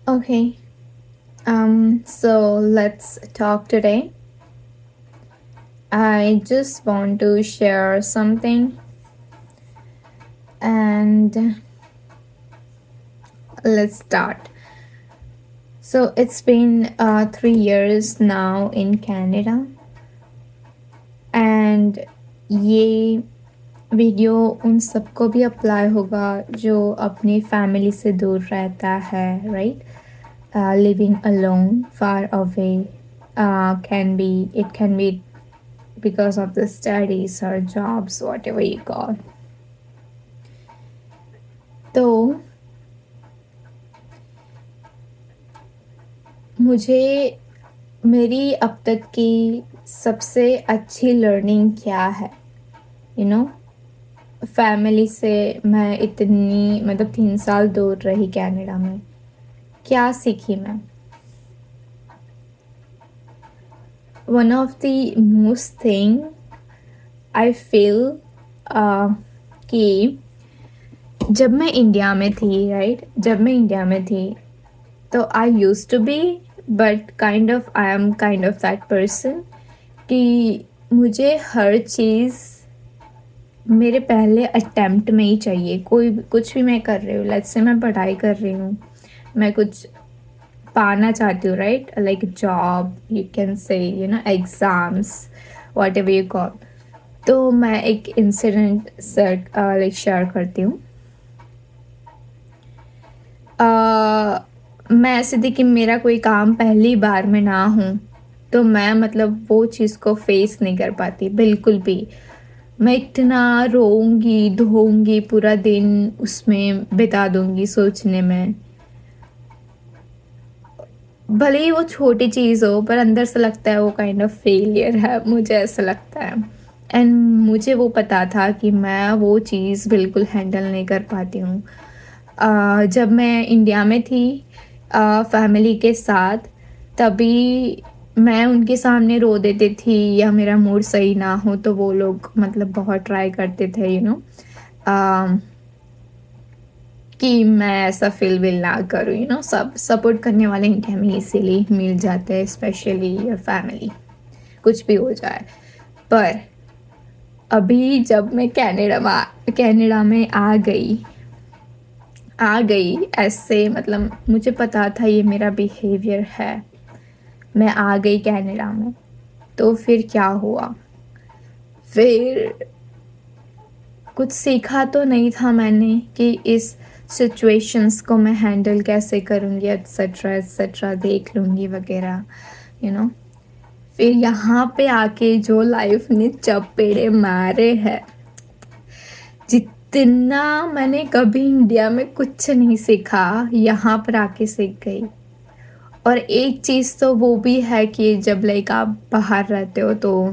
Okay, so let's talk today. I just want to share something and let's start. So it's been 3 years now in Canada, and ये video उन सबको भी apply होगा जो अपनी family से दूर रहता है, right? Living alone, far away, can be because of the studies or jobs, whatever you call. तो मुझे मेरी अब तक की सबसे अच्छी लर्निंग क्या है, फैमिली से मैं इतनी मतलब 3 साल दूर रही कनाडा में, क्या सीखी मैं? One of the most thing I feel कि जब मैं इंडिया में थी, जब मैं इंडिया में थी तो I used to be, but I am kind of that person कि मुझे हर चीज़ मेरे पहले अटेम्प्ट में ही चाहिए। कोई कुछ भी मैं कर रही हूँ, लेट्स से मैं पढ़ाई कर रही हूँ, मैं कुछ पाना चाहती हूँ, right? Like job, you can say, exams, what ever you call. तो मैं एक इंसिडेंट शेयर करती हूँ। मैं ऐसे थी कि मेरा कोई काम पहली बार में ना हो तो मैं मतलब वो चीज़ को फेस नहीं कर पाती बिल्कुल भी। मैं इतना रोऊंगी धोऊंगी, पूरा दिन उसमें बिता दूंगी सोचने में, भले ही वो छोटी चीज़ हो पर अंदर से लगता है वो काइंड ऑफ फेलियर है, मुझे ऐसा लगता है। एंड मुझे वो पता था कि मैं वो चीज़ बिल्कुल हैंडल नहीं कर पाती हूँ। जब मैं इंडिया में थी फैमिली के साथ, तभी मैं उनके सामने रो देती थी या मेरा मूड सही ना हो तो वो लोग मतलब बहुत ट्राई करते थे कि मैं ऐसा फील विल ना करूँ। सब सपोर्ट करने वाले इंडिया में इसीलिए मिल जाते हैं, स्पेशली योर फैमिली, कुछ भी हो जाए। पर अभी जब मैं कनाडा में आ गई ऐसे, मतलब मुझे पता था ये मेरा बिहेवियर है, मैं आ गई कनाडा में, तो फिर क्या हुआ? फिर कुछ सीखा तो नहीं था मैंने कि इस सिचुएशंस को मैं हैंडल कैसे करूँगी, एट्सेट्रा एट्सेट्रा, देख लूँगी वगैरह, फिर यहाँ पे आके जो लाइफ ने चपेड़े मारे हैं, जितना मैंने कभी इंडिया में कुछ नहीं सीखा यहाँ पर आके सीख गई। और एक चीज़ तो वो भी है कि जब लाइक आप बाहर रहते हो तो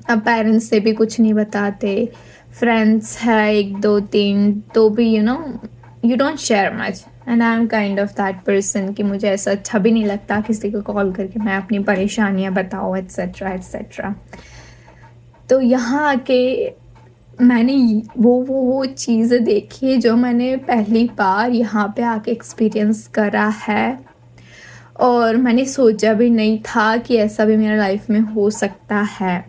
आप पेरेंट्स से भी कुछ नहीं बताते, फ्रेंड्स है एक दो तीन तो भी you don't share much. And I am kind of that person कि मुझे ऐसा अच्छा भी नहीं लगता किसी को कॉल करके मैं अपनी परेशानियाँ बताऊँ, एट्सेट्रा एट्सेट्रा। तो यहाँ आके मैंने वो चीज़ें देखी जो मैंने पहली बार यहाँ पे आके एक्सपीरियंस करा है, और मैंने सोचा भी नहीं था कि ऐसा भी मेरा लाइफ में हो सकता है।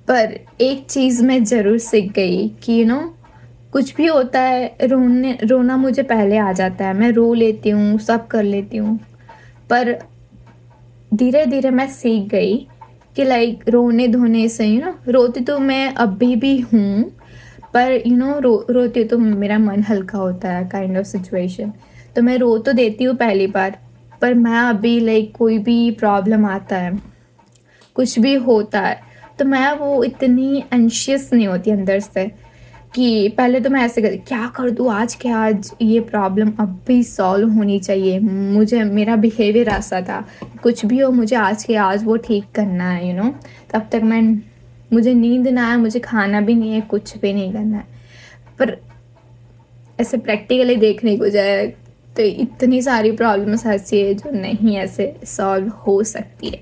पर एक चीज़ मैं ज़रूर सीख गई कि कुछ भी होता है, रोना मुझे पहले आ जाता है, मैं रो लेती हूँ, सब कर लेती हूँ। पर धीरे धीरे मैं सीख गई कि लाइक रोने धोने से रोती तो मैं अभी भी हूँ, पर रोती तो मेरा मन हल्का होता है, काइंड ऑफ सिचुएशन। तो मैं रो तो देती हूँ पहली बार, पर मैं अभी लाइक कोई भी प्रॉब्लम आता है, कुछ भी होता है, तो मैं वो इतनी एंशियस नहीं होती अंदर से कि पहले तो मैं ऐसे क्या कर दूँ आज के आज, ये प्रॉब्लम अब भी सॉल्व होनी चाहिए, मुझे मेरा बिहेवियर ऐसा था, कुछ भी हो मुझे आज के आज वो ठीक करना है तब तक मुझे नींद ना आए, मुझे खाना भी नहीं है, कुछ भी नहीं करना है। पर ऐसे प्रैक्टिकली देखने को जाए तो इतनी सारी प्रॉब्लम्स ऐसी है जो नहीं ऐसे सॉल्व हो सकती है।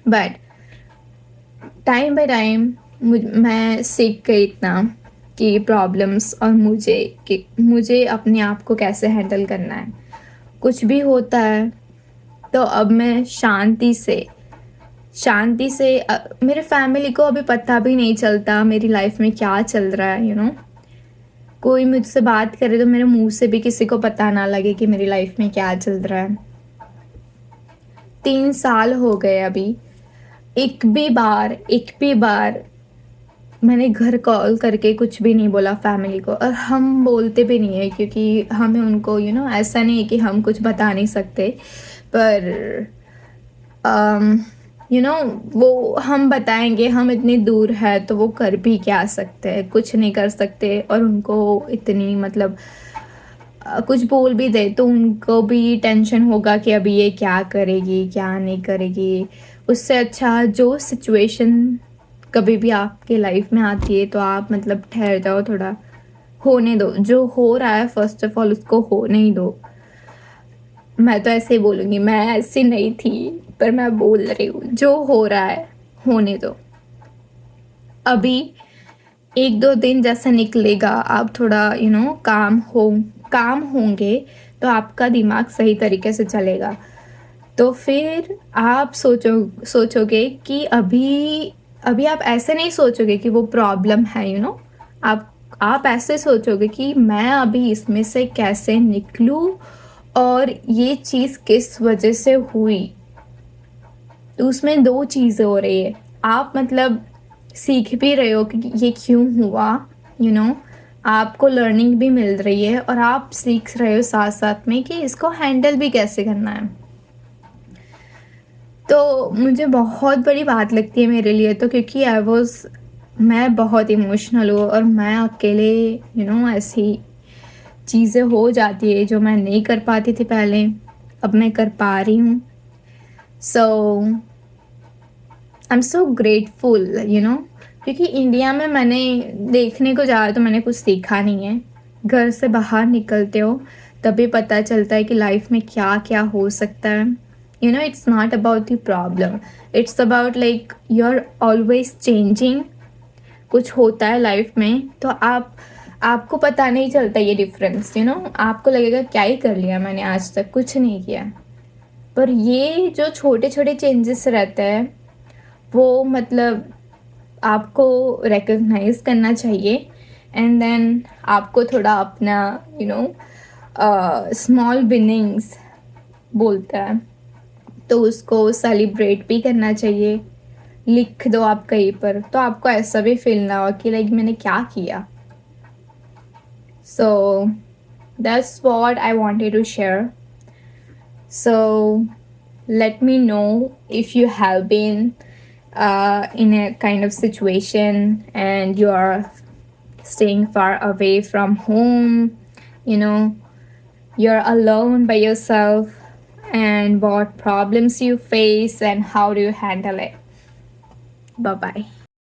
बट टाइम बाय टाइम मैं सीख गई इतना कि प्रॉब्लम्स और मुझे कि मुझे अपने आप को कैसे हैंडल करना है। कुछ भी होता है तो अब मैं शांति से मेरे फैमिली को अभी पता भी नहीं चलता मेरी लाइफ में क्या चल रहा है, कोई मुझसे बात करे तो मेरे मुंह से भी किसी को पता ना लगे कि मेरी लाइफ में क्या चल रहा है। 3 साल हो गए अभी, एक भी बार मैंने घर कॉल करके कुछ भी नहीं बोला फैमिली को, और हम बोलते भी नहीं है क्योंकि हमें उनको ऐसा नहीं है कि हम कुछ बता नहीं सकते, पर वो हम बताएंगे, हम इतनी दूर है तो वो कर भी क्या सकते हैं, कुछ नहीं कर सकते। और उनको इतनी मतलब कुछ बोल भी दे तो उनको भी टेंशन होगा कि अभी ये क्या करेगी क्या नहीं करेगी। उससे अच्छा जो सिचुएशन कभी भी आपके लाइफ में आती है तो आप मतलब ठहर जाओ, थोड़ा होने दो, जो हो रहा है फर्स्ट ऑफ ऑल उसको होने ही दो। मैं तो ऐसे ही बोलूँगी, मैं ऐसी नहीं थी पर मैं बोल रही हूँ, जो हो रहा है होने दो। अभी 1-2 दिन जैसा निकलेगा, आप थोड़ा काम होंगे तो आपका दिमाग सही तरीके से चलेगा। तो फिर आप सोचोगे कि अभी अभी आप ऐसे नहीं सोचोगे कि वो प्रॉब्लम है, आप ऐसे सोचोगे कि मैं अभी इसमें से कैसे निकलूं और ये चीज़ किस वजह से हुई। तो उसमें 2 चीज़ें हो रही है, आप मतलब सीख भी रहे हो कि ये क्यों हुआ, यू नो आपको लर्निंग भी मिल रही है और आप सीख रहे हो साथ साथ में कि इसको हैंडल भी कैसे करना है। तो मुझे बहुत बड़ी बात लगती है मेरे लिए तो, क्योंकि मैं बहुत इमोशनल हूँ और मैं अकेले ऐसी चीज़ें हो जाती है जो मैं नहीं कर पाती थी पहले, अब मैं कर पा रही हूँ। सो आई एम सो ग्रेटफुल, क्योंकि इंडिया में मैंने देखने को जा तो मैंने कुछ सीखा नहीं है। घर से बाहर निकलते हो तभी पता चलता है कि लाइफ में क्या क्या हो सकता है। It's not about the problem, it's about like you are always changing. कुछ होता है लाइफ में तो आपको पता नहीं चलता ये डिफरेंस, आपको लगेगा क्या ही कर लिया मैंने, आज तक कुछ नहीं किया। पर ये जो छोटे छोटे चेंजेस रहते हैं वो मतलब आपको रिकग्नाइज करना चाहिए, एंड देन आपको थोड़ा अपना स्मॉल विनिंग्स बोलता है तो उसको सेलिब्रेट भी करना चाहिए। लिख दो आप कहीं पर तो आपको ऐसा भी फील ना हो कि लाइक मैंने क्या किया। So that's what I wanted to share. So let me know if you have been in a kind of situation and you are staying far away from home, you know you're alone by yourself, and what problems you face and how do you handle it. Bye bye.